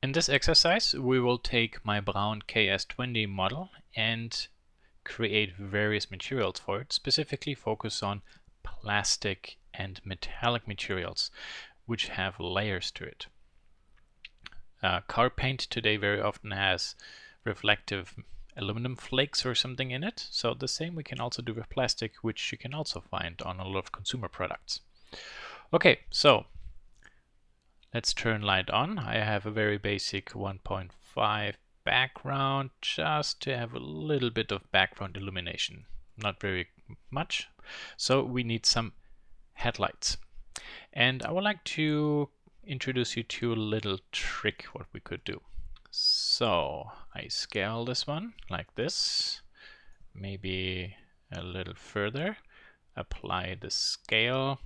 In this exercise, we will take my Braun KS20 model and create various materials for it, specifically focus on plastic and metallic materials, which have layers to it. Car paint today very often has reflective aluminum flakes or something in it, so the same we can also do with plastic, which you can also find on a lot of consumer products. Okay, so let's turn light on. I have a very basic 1.5 background just to have a little bit of background illumination, not very much. So we need some headlights. And I would like to introduce you to a little trick what we could do. So I scale this one like this, maybe a little further, apply the scale,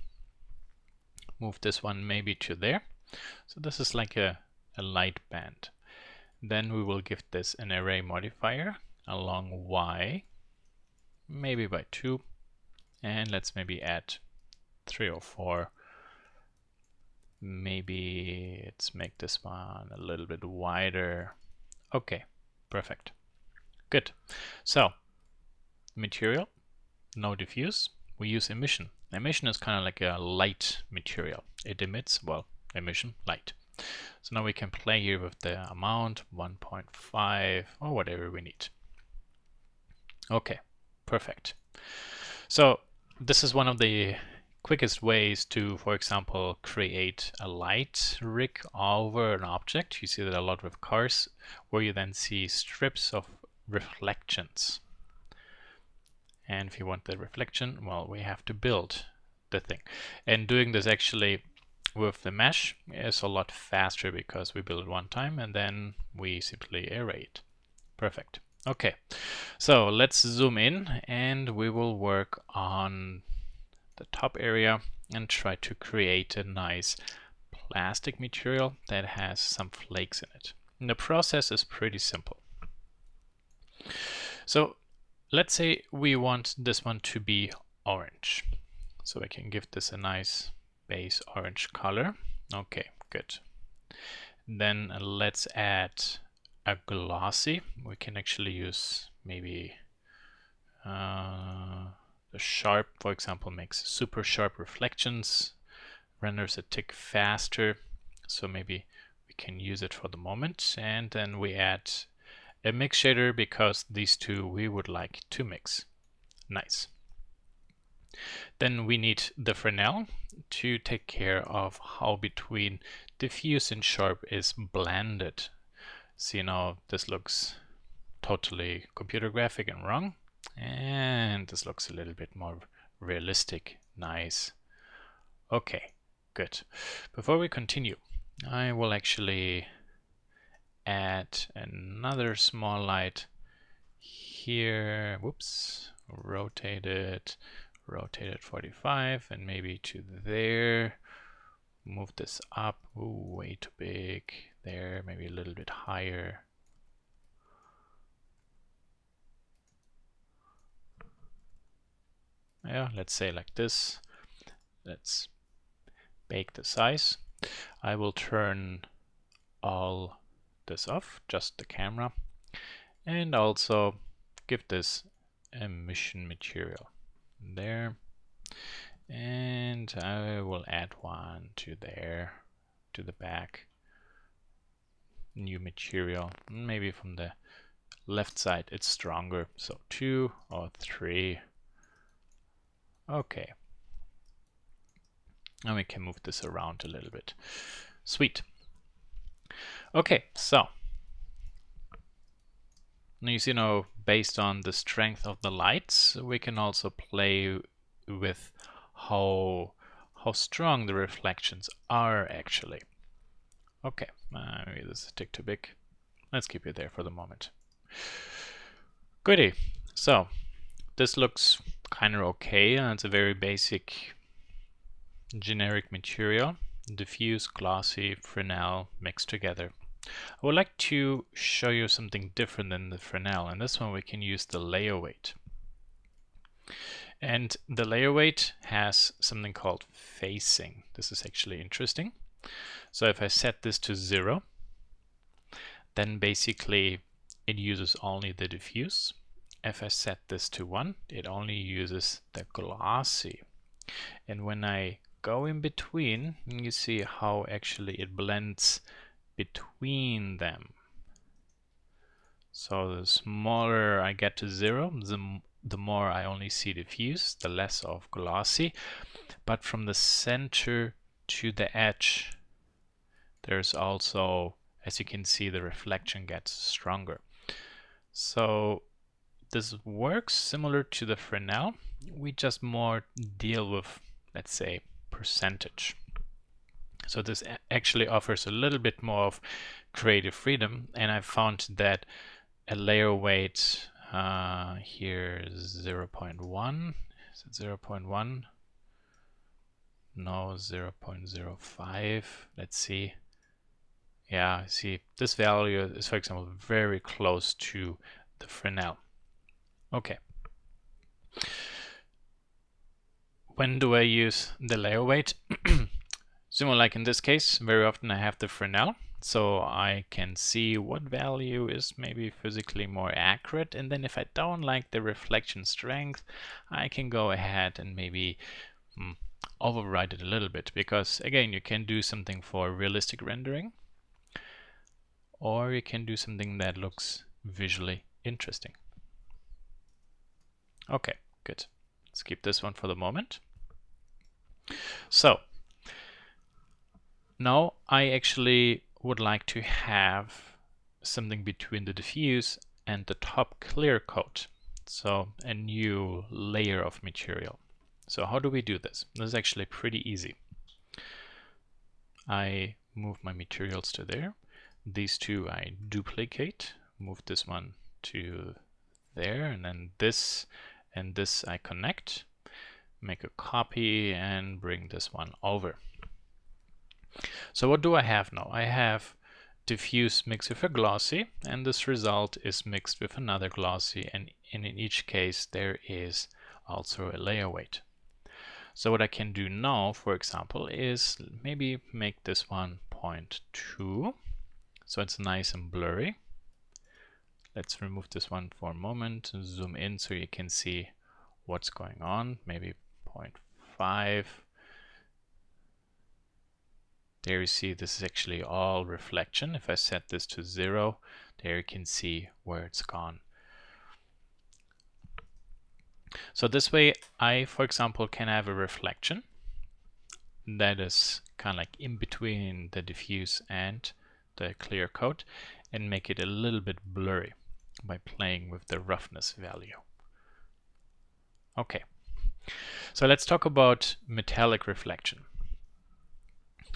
move this one maybe to there. So this is like a light band. Then we will give this an array modifier along Y, maybe by 2, and let's maybe add 3 or 4. Maybe let's make this one a little bit wider. Okay, perfect. Good. So, material, no diffuse. We use emission. Emission is kind of like a light material. It emits, well, emission, light. So now we can play here with the amount, 1.5 or whatever we need. Okay, perfect. So this is one of the quickest ways to, for example, create a light rig over an object. You see that a lot with cars, where you then see strips of reflections. And if you want the reflection, well, we have to build the thing. And doing this actually with the mesh is a lot faster because we build it one time and then we simply array it. Perfect. Okay, so let's zoom in and we will work on the top area and try to create a nice plastic material that has some flakes in it. And the process is pretty simple. So let's say we want this one to be orange. So I can give this a nice base orange color. Okay, good. Then let's add a glossy. We can actually use maybe the sharp, for example, makes super sharp reflections, renders a tick faster. So maybe we can use it for the moment. And then we add a mix shader because these two we would like to mix. Nice. Then we need the Fresnel to take care of how between diffuse and sharp is blended. See, now this looks totally computer graphic and wrong, and this looks a little bit more realistic. Nice. Okay, good. Before we continue, I will actually add another small light here. Whoops, rotate it 45 and maybe to there. Move this up. Ooh, way too big. There, maybe a little bit higher. Yeah, let's say like this. Let's bake the size. I will turn all this off, just the camera, and also give this emission material there, and I will add one to there, to the back. New material, maybe from the left side it's stronger, so 2 or 3. Okay, and we can move this around a little bit. Sweet. Okay, so now you see, now based on the strength of the lights, we can also play with how strong the reflections are actually. Okay, maybe this is a tick too big. Let's keep it there for the moment. Goody. So this looks kind of okay. It's a very basic generic material. Diffuse, glossy, Fresnel mixed together. I would like to show you something different than the Fresnel, and this one we can use the layer weight. And the layer weight has something called facing. This is actually interesting. So if I set this to 0, then basically it uses only the diffuse. If I set this to 1, it only uses the glossy. And when I go in between, you see how actually it blends between them. So the smaller I get to 0, the more I only see diffuse, the less of glossy. But from the center to the edge, there's also, as you can see, the reflection gets stronger. So this works similar to the Fresnel. We just more deal with, let's say, percentage. So this actually offers a little bit more of creative freedom, and I found that a layer weight here is 0.1. Is it 0.1? No, 0.05. Let's see. Yeah, see, this value is, for example, very close to the Fresnel. Okay. When do I use the layer weight? Similar like in this case, very often I have the Fresnel, so I can see what value is maybe physically more accurate, and then if I don't like the reflection strength, I can go ahead and maybe override it a little bit, because again, you can do something for realistic rendering, or you can do something that looks visually interesting. Okay, good. Let's keep this one for the moment. So now I actually would like to have something between the diffuse and the top clear coat. So a new layer of material. So how do we do this? This is actually pretty easy. I move my materials to there. These two I duplicate, move this one to there, and then this and this I connect, make a copy and bring this one over. So what do I have now? I have diffuse mixed with a glossy, and this result is mixed with another glossy, and in each case there is also a layer weight. So what I can do now, for example, is maybe make this one 0.2, so it's nice and blurry. Let's remove this one for a moment, zoom in so you can see what's going on, maybe 0.5. There you see this is actually all reflection. If I set this to 0, there you can see where it's gone. So this way I, for example, can have a reflection that is kind of like in between the diffuse and the clear coat, and make it a little bit blurry by playing with the roughness value. Okay, so let's talk about metallic reflection.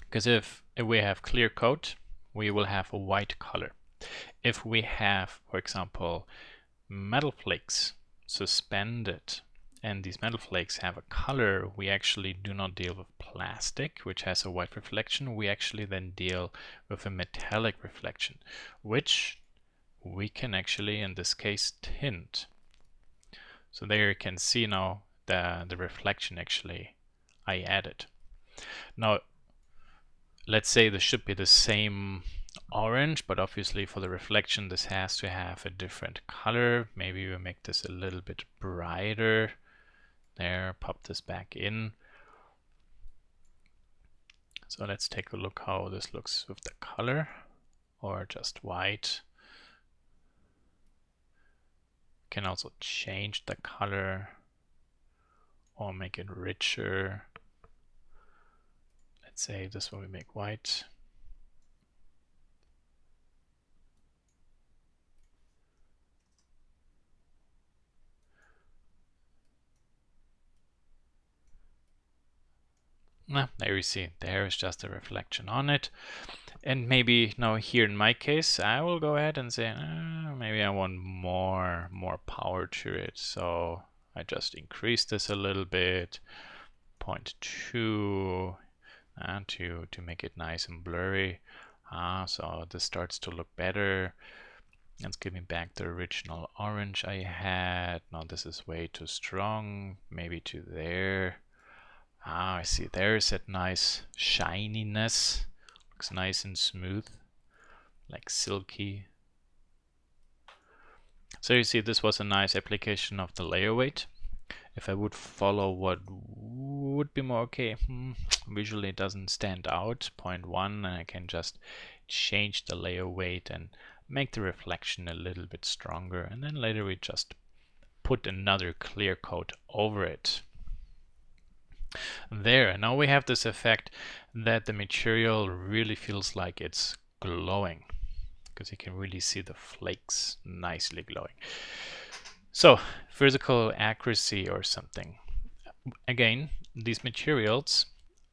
Because if we have clear coat, we will have a white color. If we have, for example, metal flakes suspended, and these metal flakes have a color, we actually do not deal with plastic, which has a white reflection. We actually then deal with a metallic reflection, which we can actually, in this case, tint. So there you can see now the reflection actually I added. Now, let's say this should be the same orange, but obviously for the reflection this has to have a different color. Maybe we make this a little bit brighter. There, pop this back in. So let's take a look how this looks with the color, or just white. Can also change the color or make it richer. Let's say this one we make white. There you see, there is just a reflection on it. And maybe now here in my case, I will go ahead and say, maybe I want more power to it. So I just increase this a little bit, 0.2, to make it nice and blurry. So this starts to look better. Let's give me back the original orange I had. Now this is way too strong, maybe to there. I see, there's that nice shininess. Looks nice and smooth, like silky. So you see, this was a nice application of the layer weight. If I would follow what would be more okay, visually it doesn't stand out, 0.1, and I can just change the layer weight and make the reflection a little bit stronger, and then later we just put another clear coat over it. There, now we have this effect that the material really feels like it's glowing, because you can really see the flakes nicely glowing. So, physical accuracy or something. Again, these materials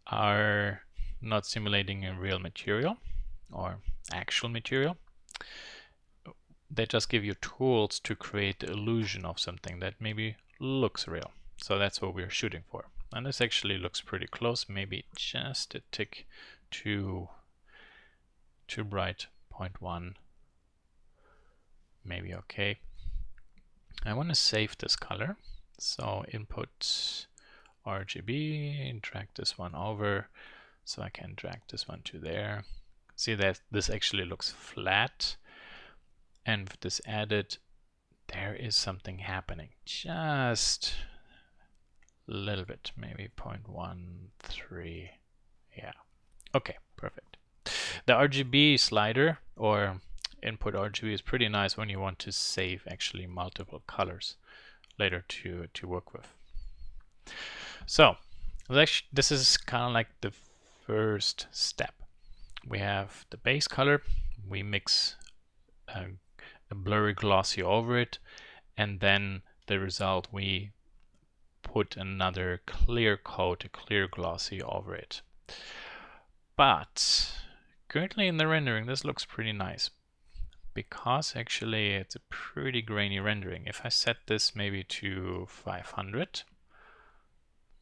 are not simulating a real material or actual material. They just give you tools to create the illusion of something that maybe looks real. So that's what we're shooting for. And this actually looks pretty close, maybe just a tick too bright, 0.1, maybe okay. I want to save this color, so input RGB, drag this one over, so I can drag this one to there. See that this actually looks flat, and with this added, there is something happening. Just a little bit, maybe 0.13. Yeah, okay, perfect. The RGB slider or input RGB is pretty nice when you want to save actually multiple colors later to work with. So this is kind of like the first step. We have the base color, we mix a blurry glossy over it, and then the result we put another clear coat, a clear glossy over it. But currently in the rendering this looks pretty nice, because actually it's a pretty grainy rendering. If I set this maybe to 500,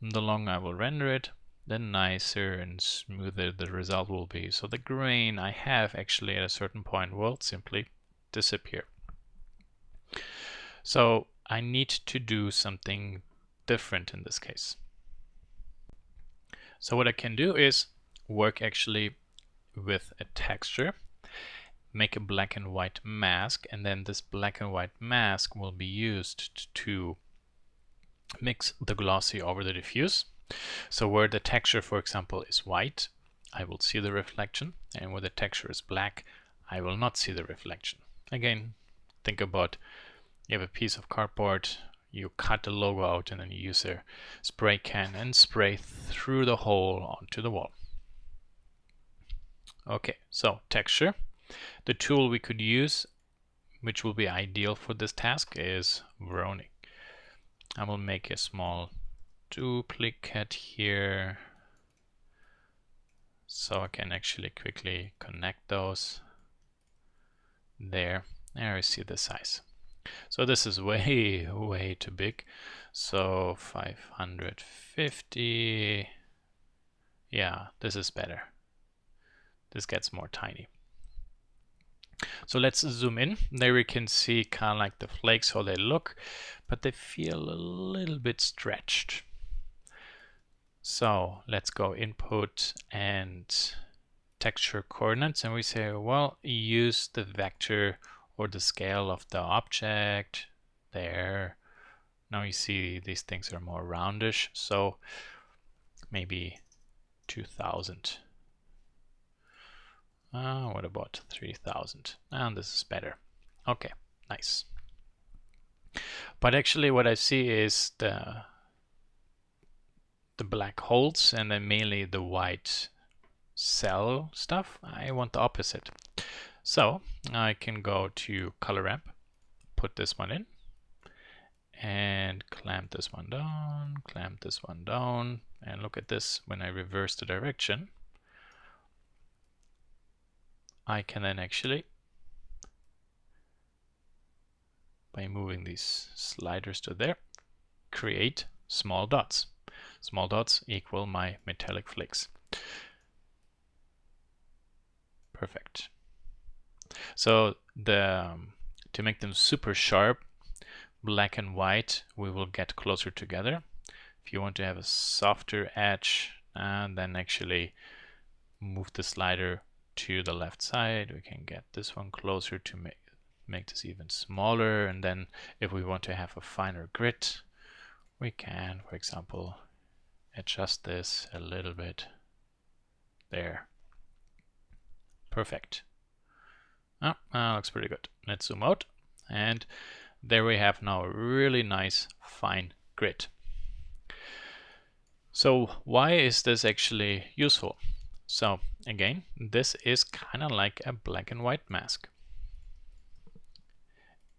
the longer I will render it, the nicer and smoother the result will be. So the grain I have actually at a certain point will simply disappear. So I need to do something different in this case. So what I can do is work actually with a texture, make a black and white mask, and then this black and white mask will be used to mix the glossy over the diffuse. So where the texture, for example, is white, I will see the reflection, and where the texture is black, I will not see the reflection. Again, think about, you have a piece of cardboard, you cut the logo out, and then you use a spray can and spray through the hole onto the wall. Okay, so texture. The tool we could use, which will be ideal for this task, is Braun. I will make a small duplicate here so I can actually quickly connect those. There I see the size. So this is way too big. So 550. Yeah, this is better. This gets more tiny. So let's zoom in. There we can see kind of like the flakes, how they look, but they feel a little bit stretched. So let's go input and texture coordinates, and we say, well, use the vector or the scale of the object there. Now you see these things are more roundish, so maybe 2000. What about 3000? And this is better. Okay, nice. But actually what I see is the black holes and then mainly the white cell stuff. I want the opposite. So I can go to color ramp, put this one in, and clamp this one down, clamp this one down, and look at this. When I reverse the direction, I can then actually, by moving these sliders to there, create small dots. Small dots equal my metallic flakes. Perfect. So to make them super sharp, black and white, we will get closer together. If you want to have a softer edge, and then actually move the slider to the left side, we can get this one closer to make this even smaller, and then if we want to have a finer grid, we can, for example, adjust this a little bit. There. Perfect. Looks pretty good. Let's zoom out, and there we have now a really nice fine grid. So why is this actually useful? So again, this is kind of like a black and white mask.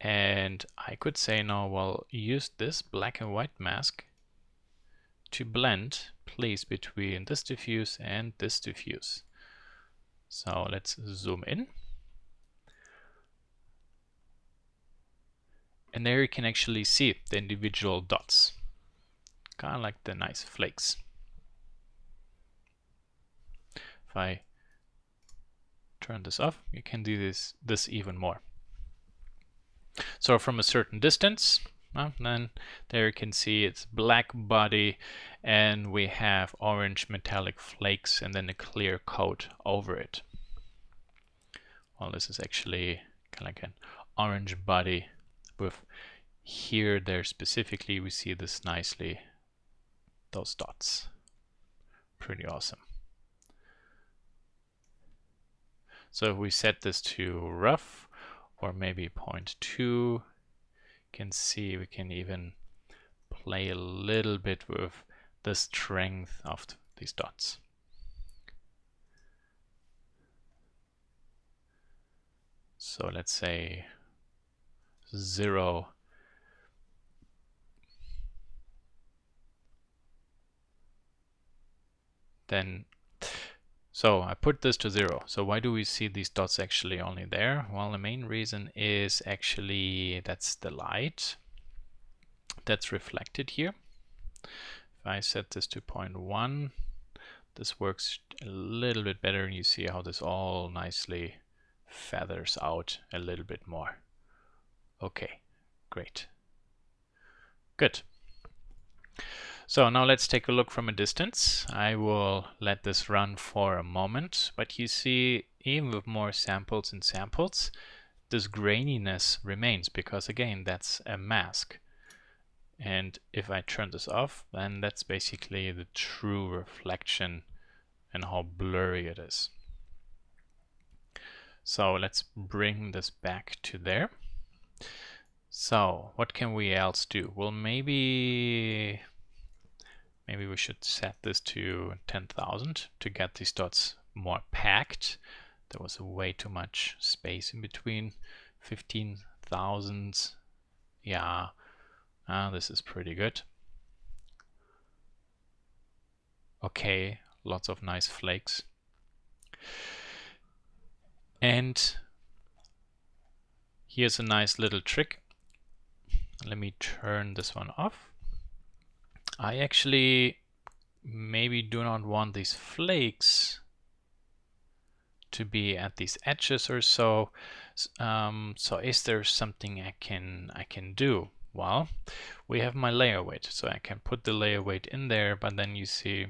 And I could say now, well, use this black and white mask to blend, please, between this diffuse and this diffuse. So let's zoom in. And there you can actually see the individual dots, kind of like the nice flakes. If I turn this off, you can do this even more. So from a certain distance, then there you can see it's black body, and we have orange metallic flakes and then a clear coat over it. Well, this is actually kind of like an orange body with here, there specifically, we see this nicely, those dots. Pretty awesome. So if we set this to rough, or maybe 0.2, you can see we can even play a little bit with the strength of these dots. So let's say 0. Then, so I put this to 0. So why do we see these dots actually only there? Well, the main reason is actually that's the light that's reflected here. If I set this to 0.1, this works a little bit better, and you see how this all nicely feathers out a little bit more. Okay, great. Good. So now let's take a look from a distance. I will let this run for a moment, but you see, even with more samples and samples, this graininess remains, because again, that's a mask. And if I turn this off, then that's basically the true reflection and how blurry it is. So let's bring this back to there. So what can we else do? Well, maybe we should set this to 10,000 to get these dots more packed. There was way too much space in between. 15,000. Yeah, this is pretty good. Okay, lots of nice flakes. And here's a nice little trick. Let me turn this one off. I actually maybe do not want these flakes to be at these edges or so. So is there something I can do? Well, we have my layer weight, so I can put the layer weight in there, but then you see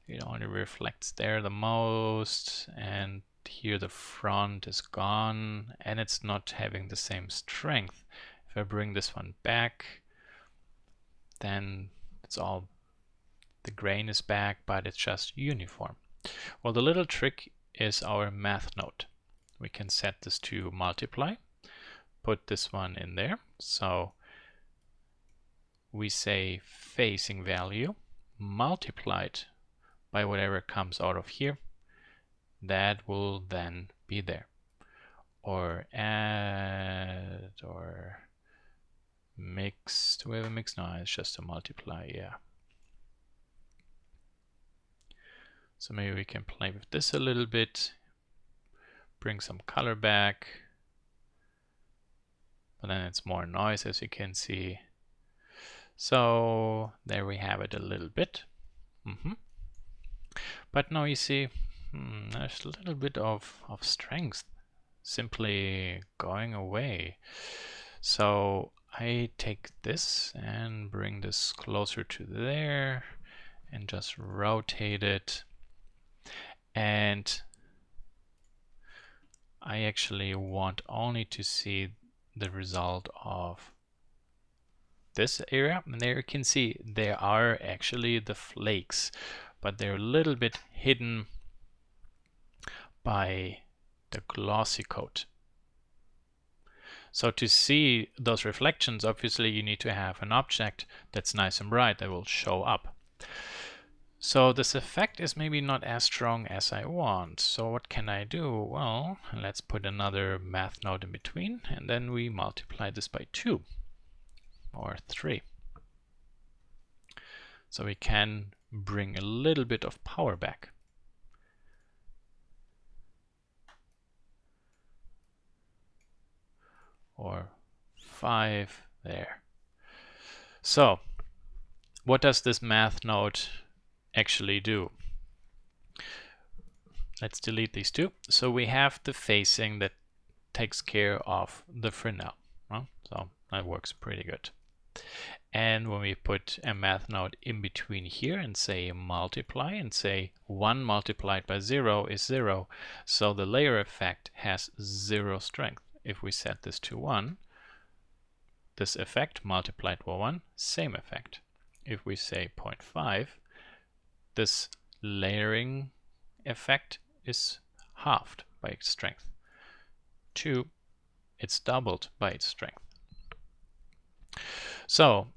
it only reflects there the most, and here the front is gone, and it's not having the same strength. If I bring this one back, then it's all, the grain is back, but it's just uniform. Well, the little trick is our math node. We can set this to multiply, put this one in there. So we say phasing value multiplied by whatever comes out of here. That will then be there. Or add, or mix. Do we have a mix? No, it's just a multiply, yeah. So maybe we can play with this a little bit, bring some color back, but then it's more noise, as you can see. So there we have it a little bit. But now you see there's a little bit of strength simply going away. So I take this and bring this closer to there and just rotate it. And I actually want only to see the result of this area. And there you can see there are actually the flakes, but they're a little bit hidden by the glossy coat. So to see those reflections, obviously you need to have an object that's nice and bright that will show up. So this effect is maybe not as strong as I want. So what can I do? Well, let's put another math node in between, and then we multiply this by 2 or 3. So we can bring a little bit of power back. Or 5 there. So what does this math node actually do? Let's delete these two. So we have the facing that takes care of the Fresnel. So that works pretty good. And when we put a math node in between here and say multiply and say 1 multiplied by 0 is 0, so the layer effect has 0 strength. If we set this to 1, this effect multiplied by 1, same effect. If we say 0.5, this layering effect is halved by its strength. 2, it's doubled by its strength. So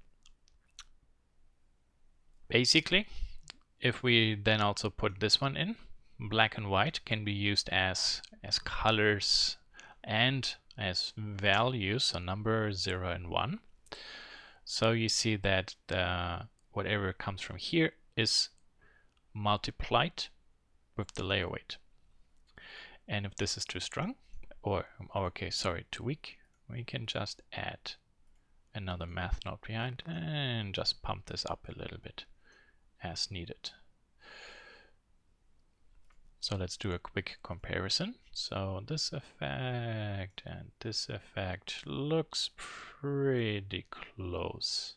basically, if we then also put this one in, black and white can be used as colors and as values, a number 0 and 1. So you see that whatever comes from here is multiplied with the layer weight. And if this is too strong, or in our case, sorry, too weak, we can just add another math node behind and just pump this up a little bit as needed. So let's do a quick comparison. So this effect and this effect looks pretty close.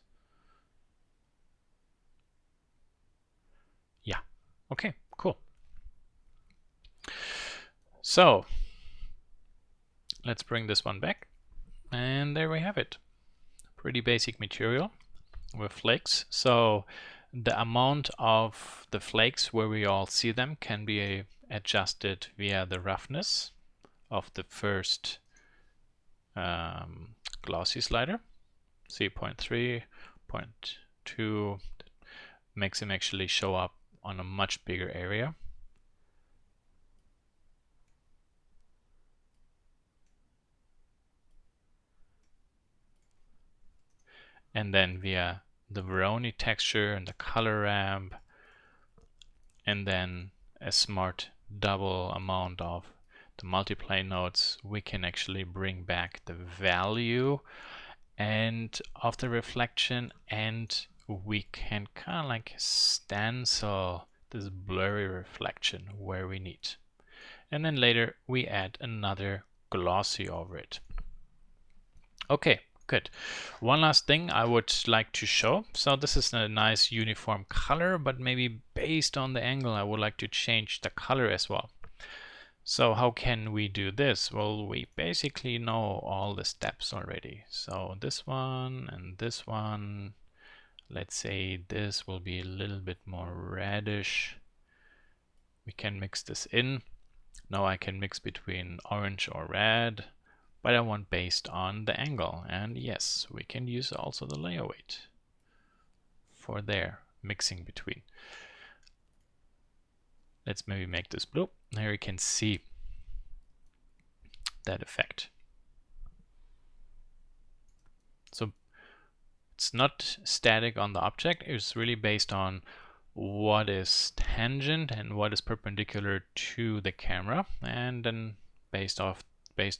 Yeah, okay, cool. So let's bring this one back, and there we have it. Pretty basic material with flakes. So the amount of the flakes where we all see them can be adjusted via the roughness of the first glossy slider. See 0.3, 0.2 makes him actually show up on a much bigger area. And then via the Braun texture and the color ramp, and then a smart double amount of the multiply nodes, we can actually bring back the value and of the reflection, and we can kind of like stencil this blurry reflection where we need. And then later we add another glossy over it. Okay, good. One last thing I would like to show. So this is a nice uniform color, but maybe based on the angle I would like to change the color as well. So how can we do this? Well, we basically know all the steps already. So this one and this one, let's say this will be a little bit more reddish. We can mix this in. Now I can mix between orange or red, but I want based on the angle. And yes, we can use also the layer weight for their mixing between. Let's maybe make this blue. There you can see that effect. So it's not static on the object, it's really based on what is tangent and what is perpendicular to the camera, and then based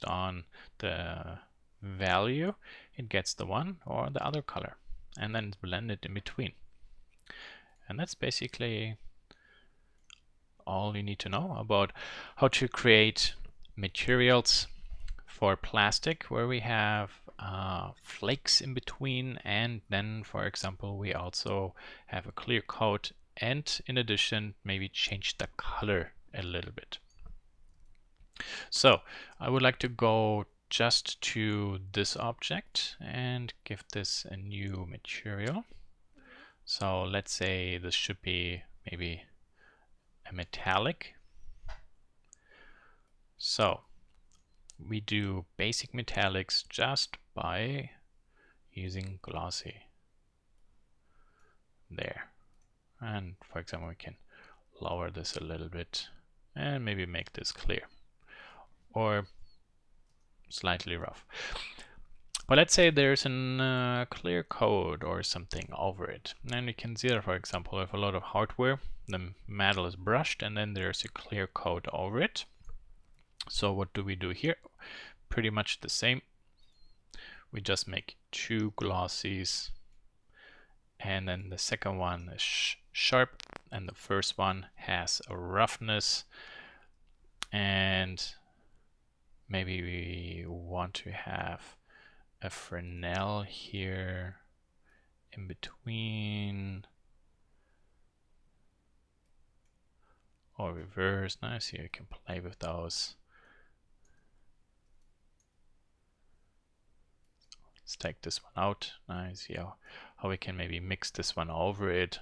on the value, it gets the one or the other color, and then it's blended in between. And that's basically all you need to know about how to create materials for plastic where we have flakes in between, and then for example we also have a clear coat, and in addition maybe change the color a little bit. So I would like to go just to this object and give this a new material. So let's say this should be maybe a metallic. So we do basic metallics just by using glossy there. And for example, we can lower this a little bit and maybe make this clear or slightly rough. But let's say there's a clear coat or something over it. And you can see that, for example, with a lot of hardware, the metal is brushed and then there's a clear coat over it. So what do we do here? Pretty much the same. We just make two glossies, and then the second one is sharp and the first one has a roughness, and maybe we want to have a Fresnel here in between, or reverse. Nice, here you can play with those. Let's take this one out. Nice, yeah, how we can maybe mix this one over it.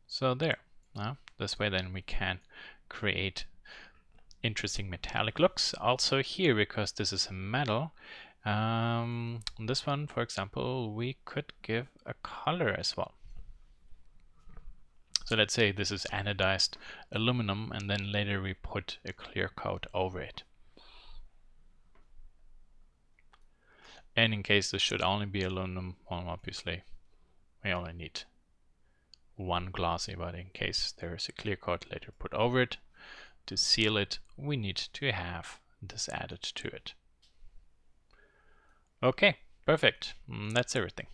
So there. This way then we can create interesting metallic looks. Also here, because this is a metal, this one, for example, we could give a color as well. So let's say this is anodized aluminum, and then later we put a clear coat over it. And in case this should only be aluminum, well, obviously we only need one glossy, but in case there is a clear coat later put over it, to seal it, we need to have this added to it. Okay, perfect. That's everything.